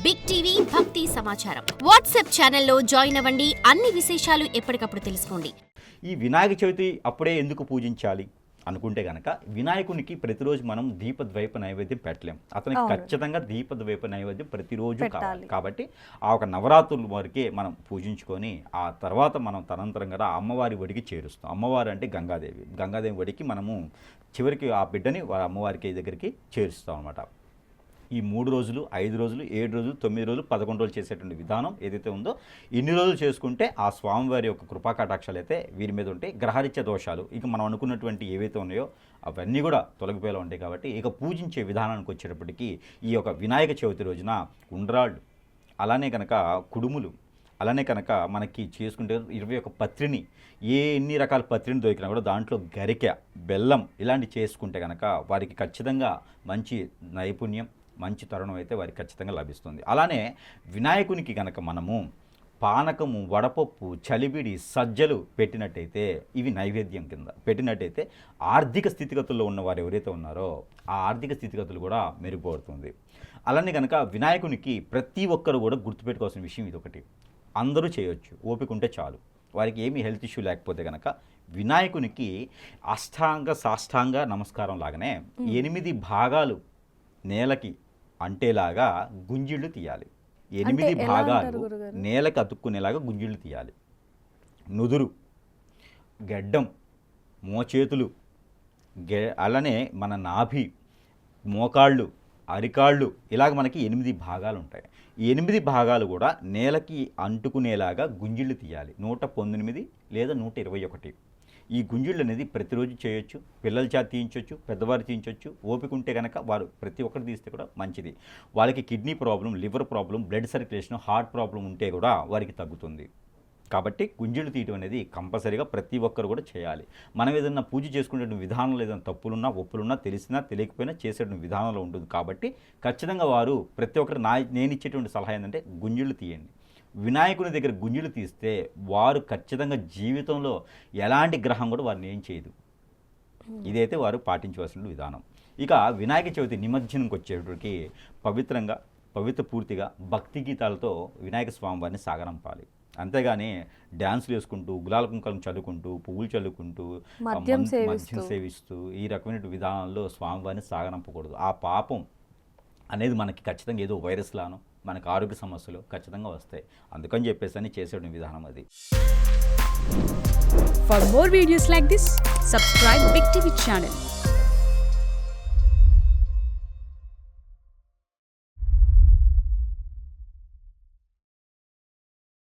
Big TV భక్తి సమాచారం WhatsApp ఛానల్లో జాయిన్ అవ్వండి. అన్ని విశేషాలు ఎప్పటికప్పుడు తెలుసుకోండి. ఈ వినాయక చవితి అప్పుడే ఎందుకు పూజించాలి అనుకుంటే గనక వినాయకునికి ప్రతిరోజు మనం దీపద్వైప నైవేద్యం పెట్టలేం. అతనికి ఖచ్చితంగా దీపద్వైప నైవేద్యం ప్రతిరోజు కావాలి. కాబట్టి ఆ ఒక నవరాత్రుల వరకే మనం పూజించుకొని ఆ తర్వాత మనం తనంతరంగా అమ్మవారి ఒడికి చేరుస్తాం. అమ్మవారు అంటే గంగాదేవి ఒడికి మనము చివరికి ఆ బిడ్డని అమ్మవారికి దగ్గరికి చేరుస్తాం అనమాట. ఈ 3 రోజులు 5 రోజులు 7 రోజులు 9 రోజులు 11 రోజులు చేసేటువంటి విధానం ఏదైతే ఉందో ఇన్ని రోజులు చేసుకుంటే ఆ స్వామివారి యొక్క కృపా కటాక్షాలు అయితే వీరి మీద ఉంటాయి. గ్రహరీత్య దోషాలు ఇక మనం అనుకున్నటువంటి ఏవైతే ఉన్నాయో అవన్నీ కూడా తొలగిపోయేలా ఉంటాయి. కాబట్టి ఇక పూజించే విధానానికి వచ్చేటప్పటికి ఈ యొక్క వినాయక చవితి రోజున ఉండ్రాళ్ళు, అలానే కనుక కుడుములు, అలానే కనుక మనకి చేసుకుంటే 21 పత్రిని ఎన్ని రకాల పత్రిని దొరికినా కూడా దాంట్లో గరిక, బెల్లం ఇలాంటివి చేసుకుంటే కనుక వారికి ఖచ్చితంగా మంచి నైపుణ్యం, మంచి తరుణం అయితే వారికి ఖచ్చితంగా లభిస్తుంది. అలానే వినాయకునికి కనుక మనము పానకము, వడపప్పు, చలివిడి, సజ్జలు పెట్టినట్టయితే ఇవి నైవేద్యం కింద పెట్టినట్టయితే ఆర్థిక స్థితిగతుల్లో ఉన్న వారు ఎవరైతే ఉన్నారో ఆ ఆర్థిక స్థితిగతులు కూడా మెరుగుపడుతుంది. అలానే కనుక వినాయకునికి ప్రతి ఒక్కరు కూడా గుర్తుపెట్టుకోవాల్సిన విషయం ఇది ఒకటి. అందరూ చేయొచ్చు, ఓపిక ఉంటే చాలు. వారికి ఏమీ హెల్త్ ఇష్యూ లేకపోతే కనుక వినాయకునికి సాష్టాంగ నమస్కారం లాగానే 8 భాగాలు నేలకి అంటేలాగా గుంజిళ్ళు తీయాలి. 8 భాగాలు నేలకి అతుక్కునేలాగా గుంజిళ్ళు తీయాలి. నుదురు, గెడ్డం, మోచేతులు, అలానే మన నాభి, మోకాళ్ళు, అరికాళ్ళు ఇలాగ మనకి 8 భాగాలు ఉంటాయి. ఈ 8 భాగాలు కూడా నేలకి అంటుకునేలాగా గుంజిళ్ళు తీయాలి. 119 లేదా 121. ఈ గుంజిళ్ళు అనేది ప్రతిరోజు చేయొచ్చు. పిల్లల చేత తీయించవచ్చు, పెద్దవారు తీయించవచ్చు. ఓపిక ఉంటే కనుక వారు ప్రతి ఒక్కరు తీస్తే కూడా మంచిది. వాళ్ళకి kidney problem, liver problem, blood circulation, heart problem ఉంటే కూడా వారికి తగ్గుతుంది. కాబట్టి గుంజిళ్ళు తీయడం అనేది కంపల్సరీగా ప్రతి ఒక్కరు కూడా చేయాలి. మనం ఏదైనా పూజ చేసుకునే విధానంలో ఏదైనా తప్పులున్నా, ఒప్పులున్నా, తెలిసినా తెలియకపోయినా చేసే విధానంలో ఉంటుంది. కాబట్టి ఖచ్చితంగా వారు ప్రతి ఒక్కరు నేను ఇచ్చేటువంటి సలహా ఏంటంటే గుంజిళ్ళు తీయండి. వినాయకుని దగ్గర గుంజిళ్ళు తీస్తే వారు ఖచ్చితంగా జీవితంలో ఎలాంటి గ్రహం కూడా వారిని ఏం చేయదు. ఇదైతే వారు పాటించవలసిన విధానం. ఇక వినాయక చవితి నిమజ్జనంకి వచ్చేటప్పటికి పవిత్ర పూర్తిగా భక్తి గీతాలతో వినాయక స్వామి వారిని సాగనంపాలి. అంతేగాని డ్యాన్సులు వేసుకుంటూ, గులాల కుంకాలం చల్లుకుంటూ, పువ్వులు చల్లుకుంటూ, మద్యం సేవిస్తూ ఈ రకమైన విధానాల్లో స్వామివారిని సాగనంపకూడదు. ఆ పాపం అనేది మనకి ఖచ్చితంగా ఏదో వైరస్ లానో మనకు ఆరోగ్య సమస్యలు ఖచ్చితంగా వస్తాయి. అందుకని చెప్పేసి అని చేసే విధానం అది. For more videos like this, subscribe Big TV channel.